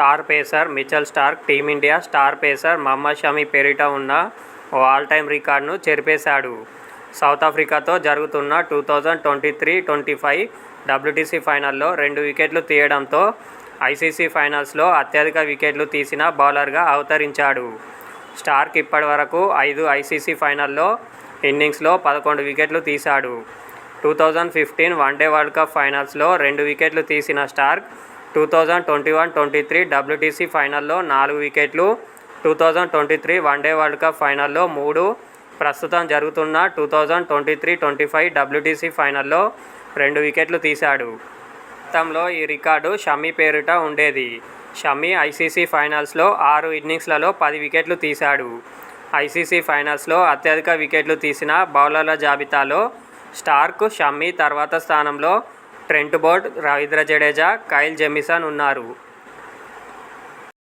Star pacer Mitchell Starc team India star pacer Mohammed Shami పేరిట ఉన్న ఓ all time రికార్డును చెరిపేశాడు. సౌత్ ఆఫ్రికాతో జరుగుతున్న 2023-25 WTC ఫైనల్లో 2 వికెట్లు తీయడంతో ఐసీసీ ఫైనల్స్లో అత్యధిక వికెట్లు తీసిన బౌలర్గా అవతరించాడు. స్టార్క్ ఇప్పటివరకు 5 ఐసీసీ ఫైనల్లో ఇన్నింగ్స్లో 11 వికెట్లు తీశాడు. 2015 వన్డే వరల్డ్ కప్ ఫైనల్స్లో 2 వికెట్లు తీసిన స్టార్క్ 2021-23 WTC ఫైనల్లో 4 వికెట్లు, 2023 వన్డే వరల్డ్ కప్ ఫైనల్లో 3, ప్రస్తుతం జరుగుతున్న 2023-25 WTC ఫైనల్లో 2 వికెట్లు తీశాడు. గతంలో ఈ రికార్డు షమి పేరిట ఉండేది. షమి ఐసీసీ ఫైనల్స్లో 6 ఇన్నింగ్స్లలో 10 వికెట్లు తీశాడు. ఐసీసీ ఫైనల్స్లో అత్యధిక వికెట్లు తీసిన బౌలర్ల జాబితాలో స్టార్క్, షమి తర్వాత స్థానంలో Trent Boult, Ravindra Jadeja, Kyle Jamieson ఉన్నారు.